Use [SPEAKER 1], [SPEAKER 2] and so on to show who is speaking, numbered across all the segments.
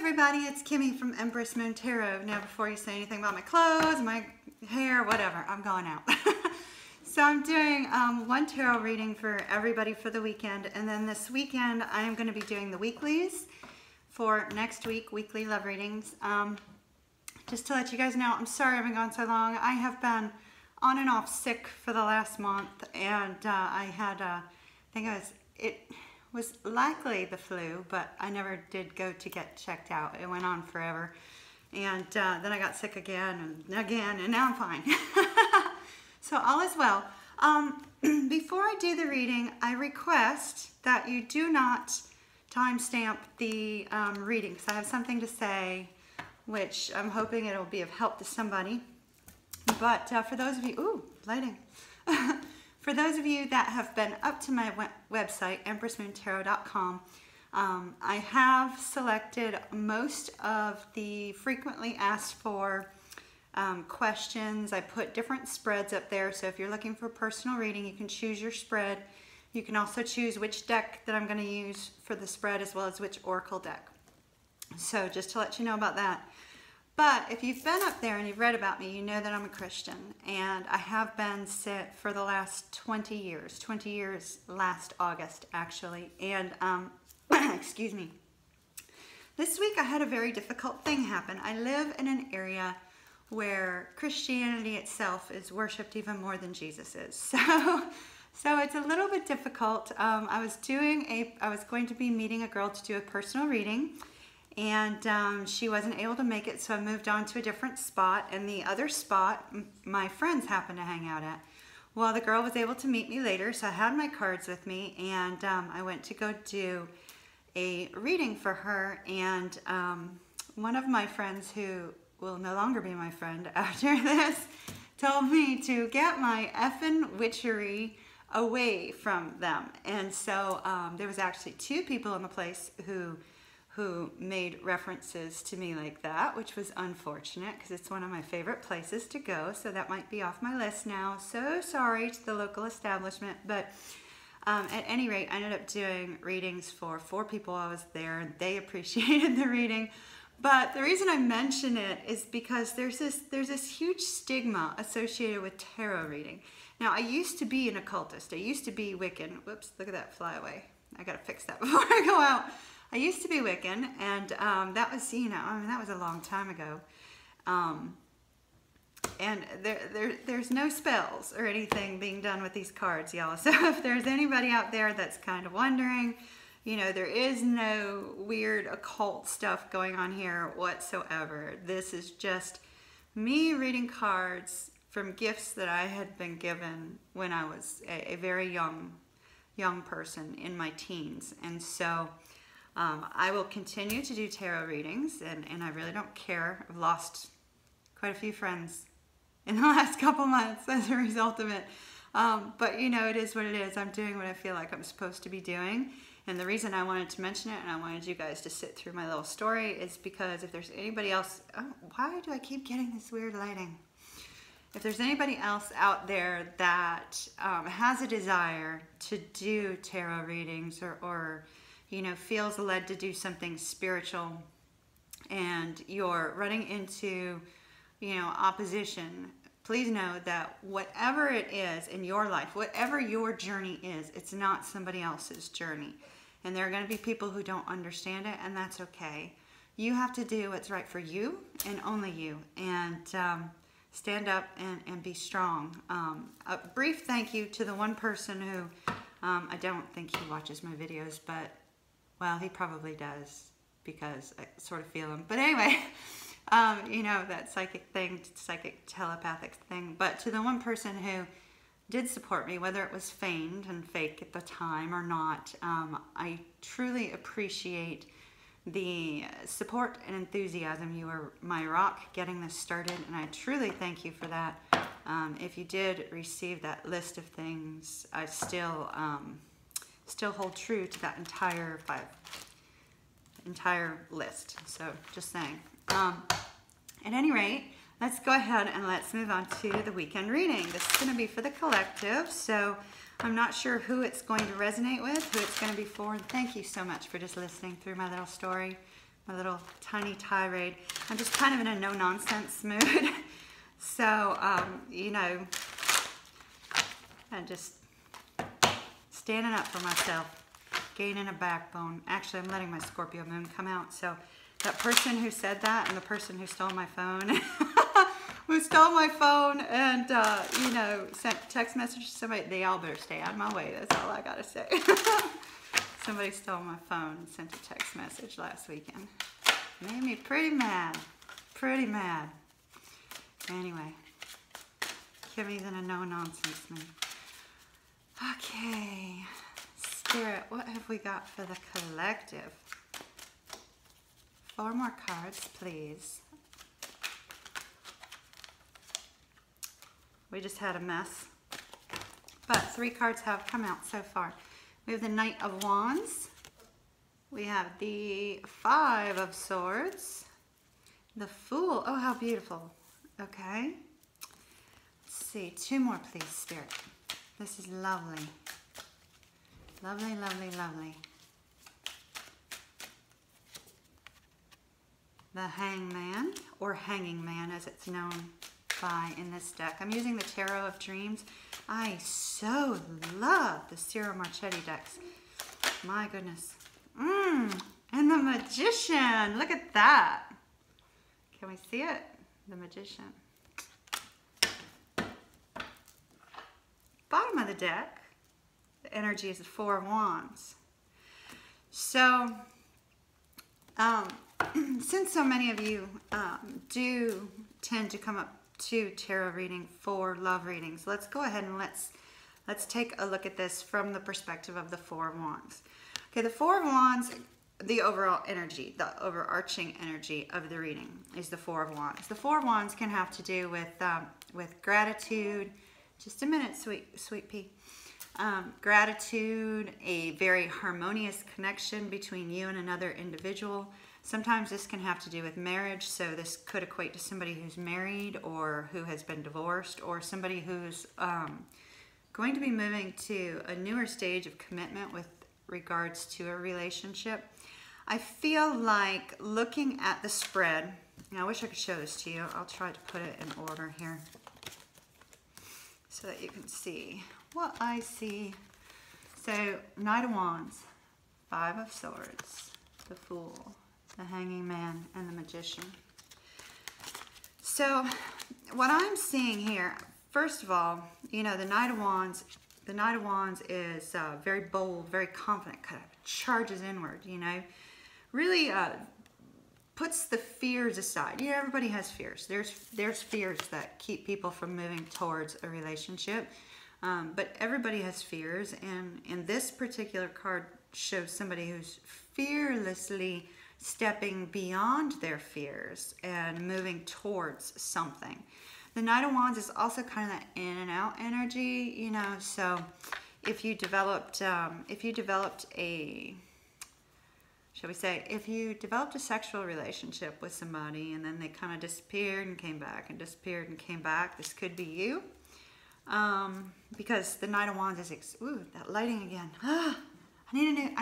[SPEAKER 1] everybody, it's Kimmy from Empress Moon Tarot. Now before you say anything about my clothes, my hair, whatever, I'm going out. So I'm doing one tarot reading for everybody for the weekend, and then this weekend I am going to be doing the weeklies for next week, weekly love readings. Just to let you guys know, I'm sorry I've been gone so long. I have been on and off sick for the last month, and I had, I think it was likely the flu, but I never did go to get checked out. It went on forever. And then I got sick again, and now I'm fine. So all is well. Before I do the reading, I request that you do not timestamp the reading, because I have something to say, which I'm hoping it'll be of help to somebody. But for those of you, ooh, lighting. For those of you that have been up to my website, empressmoontarot.com, I have selected most of the frequently asked for questions. I put different spreads up there, so if you're looking for a personal reading, you can choose your spread. You can also choose which deck that I'm going to use for the spread, as well as which oracle deck. So just to let you know about that. But if you've been up there and you've read about me, you know that I'm a Christian, and I have been sick for the last 20 years last August actually. And excuse me, this week I had a very difficult thing happen. I live in an area where Christianity itself is worshipped even more than Jesus is. So it's a little bit difficult. I was going to be meeting a girl to do a personal reading, and she wasn't able to make it, so I moved on to a different spot, and the other spot my friends happened to hang out at. Well, the girl was able to meet me later, so I had my cards with me, and I went to go do a reading for her, and one of my friends, who will no longer be my friend after this, told me to get my effing witchery away from them. And so there was actually two people in the place who made references to me like that, which was unfortunate because it's one of my favorite places to go, so that might be off my list now. So sorry to the local establishment, but at any rate, I ended up doing readings for 4 people. I was there, and they appreciated the reading. But the reason I mention it is because there's this huge stigma associated with tarot reading. Now, I used to be an occultist. I used to be Wiccan. Whoops, look at that fly away. I gotta fix that before I go out. I used to be Wiccan, and that was, you know, I mean, that was a long time ago. And there's no spells or anything being done with these cards, y'all. So if there's anybody out there that's kind of wondering, you know, there is no weird occult stuff going on here whatsoever. This is just me reading cards from gifts that I had been given when I was a very young person in my teens. And so I will continue to do tarot readings, and I really don't care. I've lost quite a few friends in the last couple months as a result of it. But you know, it is what it is. I'm doing what I feel like I'm supposed to be doing. And the reason I wanted to mention it, and I wanted you guys to sit through my little story, is because if there's anybody else, why do I keep getting this weird lighting? If there's anybody else out there that has a desire to do tarot readings, or you know, feels led to do something spiritual, and you're running into, you know, opposition, please know that whatever it is in your life, whatever your journey is, it's not somebody else's journey. And there are going to be people who don't understand it, and that's okay. You have to do what's right for you, and only you. And stand up and be strong. A brief thank you to the one person who, I don't think he watches my videos, but, well, he probably does, because I sort of feel him. But anyway, you know, that psychic thing, psychic telepathic thing. But to the one person who did support me, whether it was feigned and fake at the time or not, I truly appreciate the support and enthusiasm. You were my rock getting this started, and I truly thank you for that. If you did receive that list of things, I still hold true to that entire list. So just saying. At any rate, let's go ahead and let's move on to the weekend reading. This is going to be for the collective, so I'm not sure who it's going to resonate with, who it's going to be for. And thank you so much for just listening through my little story, a little tiny tirade. I'm just kind of in a no-nonsense mood. So, you know, I'm just standing up for myself, gaining a backbone. Actually, I'm letting my Scorpio Moon come out. So that person who said that and the person who stole my phone, and, you know, sent text message to somebody, they all better stay out of my way. That's all I got to say. Somebody stole my phone and sent a text message last weekend. Made me pretty mad. Pretty mad. Anyway, Kimmy's in a no-nonsense mood. Okay, Spirit, what have we got for the collective? 4 more cards, please. We just had a mess, but 3 cards have come out so far. We have the Knight of Wands. We have the 5 of Swords. The Fool. Oh, how beautiful. Okay. Let's see. 2 more, please, Spirit. This is lovely. Lovely, lovely, lovely. The Hangman, or Hanging Man as it's known by in this deck. I'm using the Tarot of Dreams. I so love the Ciro Marchetti decks. My goodness. And the Magician. Look at that. Can we see it? The Magician. Bottom of the deck, the energy is the 4 of Wands. So, since so many of you do tend to come up to tarot reading for love readings, let's go ahead and let's take a look at this from the perspective of the 4 of Wands. Okay, the 4 of Wands, the overall energy, the overarching energy of the reading is the 4 of Wands. The 4 of Wands can have to do with gratitude. Just a minute, sweet pea. Gratitude, a very harmonious connection between you and another individual. Sometimes this can have to do with marriage, so this could equate to somebody who's married or who has been divorced, or somebody who's going to be moving to a newer stage of commitment with regards to a relationship. I feel like looking at the spread, and I wish I could show this to you. I'll try to put it in order here so that you can see what I see. So, Knight of Wands, 5 of Swords, the Fool, the Hanging Man, and the Magician. So, what I'm seeing here, first of all, you know, the Knight of Wands is very bold, very confident, kind of charges inward, you know, really puts the fears aside. Yeah, everybody has fears. There's fears that keep people from moving towards a relationship, but everybody has fears, and this particular card shows somebody who's fearlessly stepping beyond their fears and moving towards something. The Knight of Wands is also kind of that in and out energy, you know, so if you developed a, shall we say, if you developed a sexual relationship with somebody and then they kind of disappeared and came back and disappeared and came back, this could be you. Because the Knight of Wands is, ooh, that lighting again. I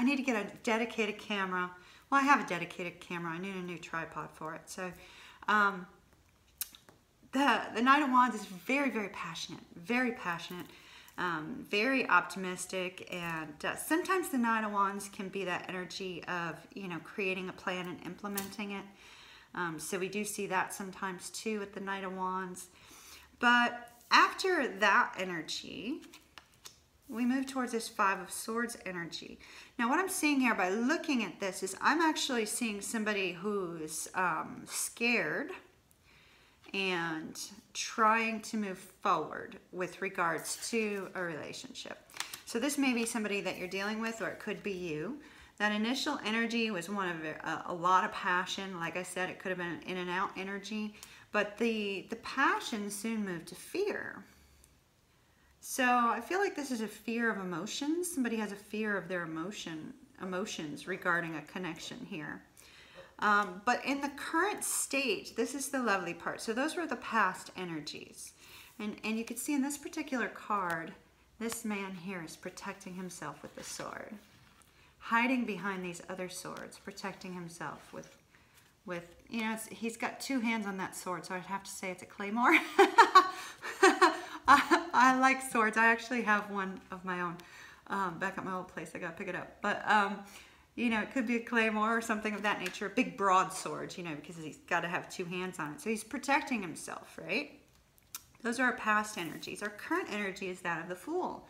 [SPEAKER 1] need to get a dedicated camera. Well, I have a dedicated camera. I need a new tripod for it. So, the Knight of Wands is very, very passionate, very optimistic, and sometimes the Knight of Wands can be that energy of, you know, creating a plan and implementing it. So we do see that sometimes too with the Knight of Wands. But after that energy, we move towards this 5 of Swords energy. Now, what I'm seeing here by looking at this is I'm actually seeing somebody who's scared and trying to move forward with regards to a relationship. So this may be somebody that you're dealing with, or it could be you. That initial energy was one of a lot of passion. Like I said, it could have been an in and out energy, but the passion soon moved to fear. So I feel like this is a fear of emotions. Somebody has a fear of their emotions regarding a connection here. But in the current state, this is the lovely part. So those were the past energies. And you can see in this particular card, this man here is protecting himself with the sword. Hiding behind these other swords, protecting himself with with, you know, he's got two hands on that sword, so I'd have to say it's a claymore. I like swords. I actually have one of my own back at my old place. I gotta pick it up. But, you know, it could be a claymore or something of that nature. A big broadsword, you know, because he's got to have two hands on it. So he's protecting himself, right? Those are our past energies. Our current energy is that of the Fool.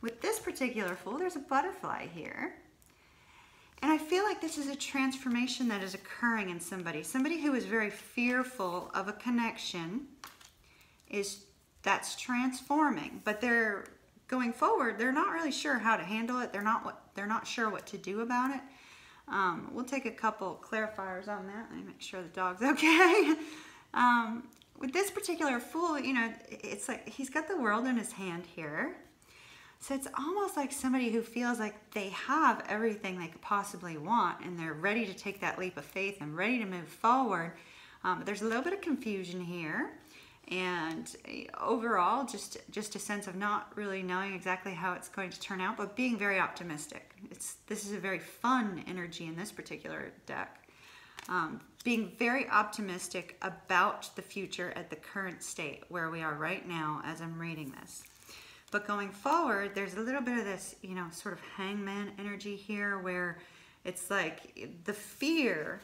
[SPEAKER 1] With this particular Fool, there's a butterfly here. And I feel like this is a transformation that is occurring in somebody. Somebody who is very fearful of a connection, that's transforming. But they're going forward, they're not really sure how to handle it. They're not sure what to do about it. We'll take a couple clarifiers on that. Let me make sure the dog's okay. With this particular Fool, you know, it's like he's got the world in his hand here. So it's almost like somebody who feels like they have everything they could possibly want and they're ready to take that leap of faith and ready to move forward. But there's a little bit of confusion here. And overall, just a sense of not really knowing exactly how it's going to turn out, but being very optimistic. This is a very fun energy in this particular deck. Being very optimistic about the future at the current state where we are right now as I'm reading this. But going forward, there's a little bit of this, you know, sort of hangman energy here where it's like the fear,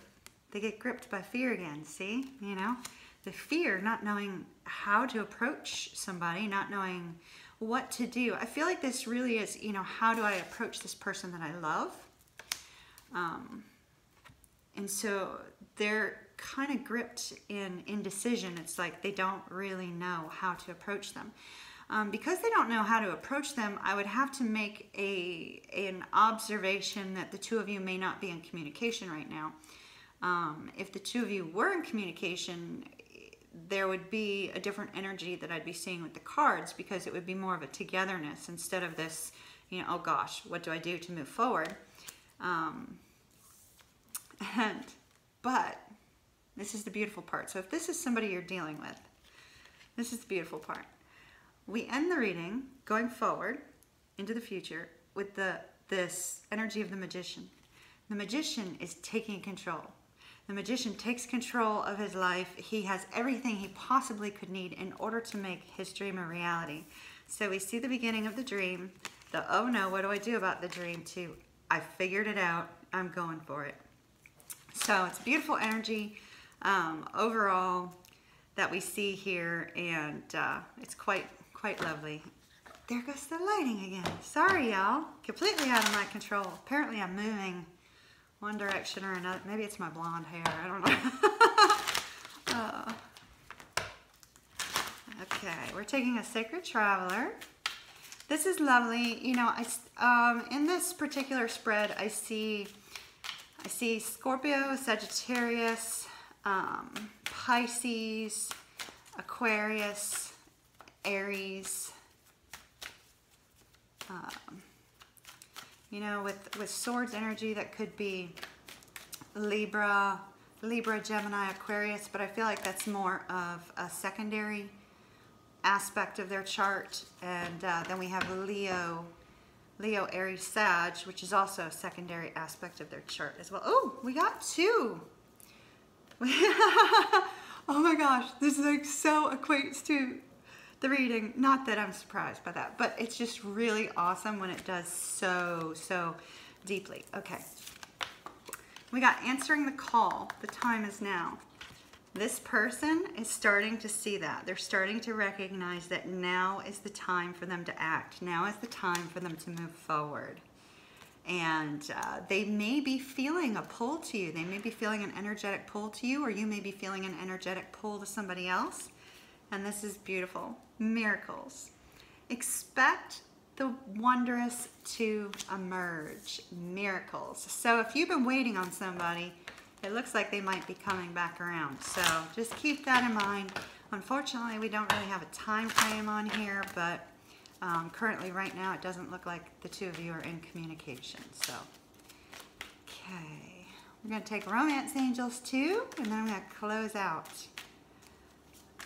[SPEAKER 1] they get gripped by fear again, see, you know? The fear, not knowing how to approach somebody, not knowing what to do. I feel like this really is, you know, how do I approach this person that I love? And so they're kind of gripped in indecision. It's like they don't really know how to approach them. Because they don't know how to approach them, I would have to make an observation that the two of you may not be in communication right now. If the two of you were in communication, there would be a different energy that I'd be seeing with the cards, because it would be more of a togetherness instead of this, you know, oh gosh, what do I do to move forward? But this is the beautiful part. So if this is somebody you're dealing with, this is the beautiful part. We end the reading going forward into the future with this energy of the Magician. The Magician is taking control. The Magician takes control of his life. He has everything he possibly could need in order to make his dream a reality. So we see the beginning of the dream, the oh no, what do I do about the dream, to I figured it out, I'm going for it. So it's beautiful energy overall that we see here, and it's quite lovely. There goes the lighting again. Sorry, y'all. Completely out of my control. Apparently I'm moving one direction or another. Maybe it's my blonde hair. I don't know. Okay, we're taking a Sacred Traveler. This is lovely. You know, in this particular spread, I see Scorpio, Sagittarius, Pisces, Aquarius, Aries. You know, with swords energy, that could be Libra, Gemini, Aquarius, but I feel like that's more of a secondary aspect of their chart. And then we have Leo, Aries, Sag, which is also a secondary aspect of their chart as well. Oh, we got two. Oh my gosh, this is like so equates to the reading. Not that I'm surprised by that, but it's just really awesome when it does so deeply. Okay, we got answering the call. The time is now. This person is starting to see that. They're starting to recognize that now is the time for them to act. Now is the time for them to move forward. And they may be feeling a pull to you. They may be feeling an energetic pull to you, or you may be feeling an energetic pull to somebody else. And this is beautiful. Miracles. Expect the wondrous to emerge. Miracles. So if you've been waiting on somebody, it looks like they might be coming back around. So just keep that in mind. Unfortunately, we don't really have a time frame on here, but currently right now it doesn't look like the two of you are in communication. So, okay. We're going to take Romance Angels 2, and then I'm going to close out.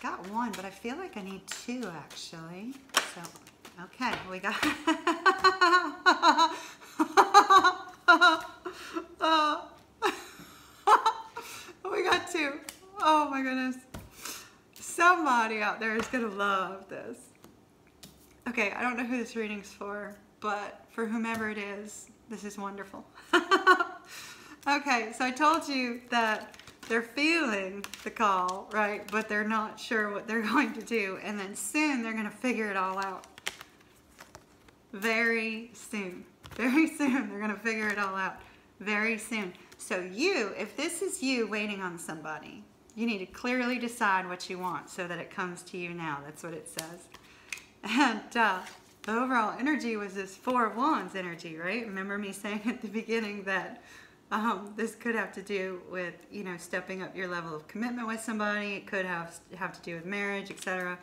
[SPEAKER 1] Got one, but I feel like I need two actually. So, okay, we got we Oh my goodness. Somebody out there is going to love this. Okay, I don't know who this reading's for, but for whomever it is, this is wonderful. Okay, so I told you that they're feeling the call, right? But they're not sure what they're going to do. And then soon they're going to figure it all out. Very soon. Very soon they're going to figure it all out. Very soon. So you, if this is you waiting on somebody, you need to clearly decide what you want so that it comes to you now. That's what it says. And the overall energy was this Four of Wands energy, right? Remember me saying at the beginning that this could have to do with, you know, stepping up your level of commitment with somebody. It could have to do with marriage, etc.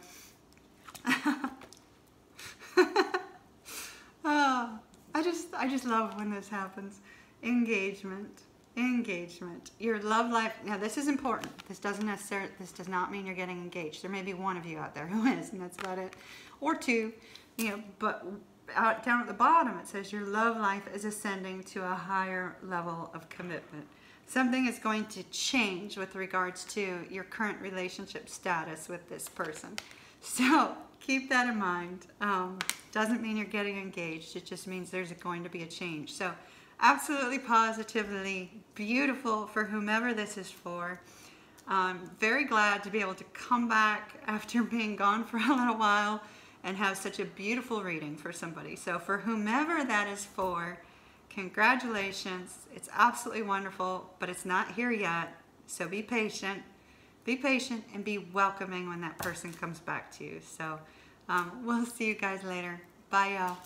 [SPEAKER 1] I just love when this happens. Engagement. Engagement. Your love life. Now this is important. This does not mean you're getting engaged. There may be one of you out there who is, and that's about it. Or two, you know, but down at the bottom it says your love life is ascending to a higher level of commitment. Something is going to change with regards to your current relationship status with this person. So keep that in mind. Doesn't mean you're getting engaged. It just means there's going to be a change. So absolutely, positively beautiful for whomever this is for. Very glad to be able to come back after being gone for a little while and have such a beautiful reading for somebody. So for whomever that is for, congratulations. It's absolutely wonderful, but it's not here yet. So be patient and be welcoming when that person comes back to you. So we'll see you guys later. Bye, y'all.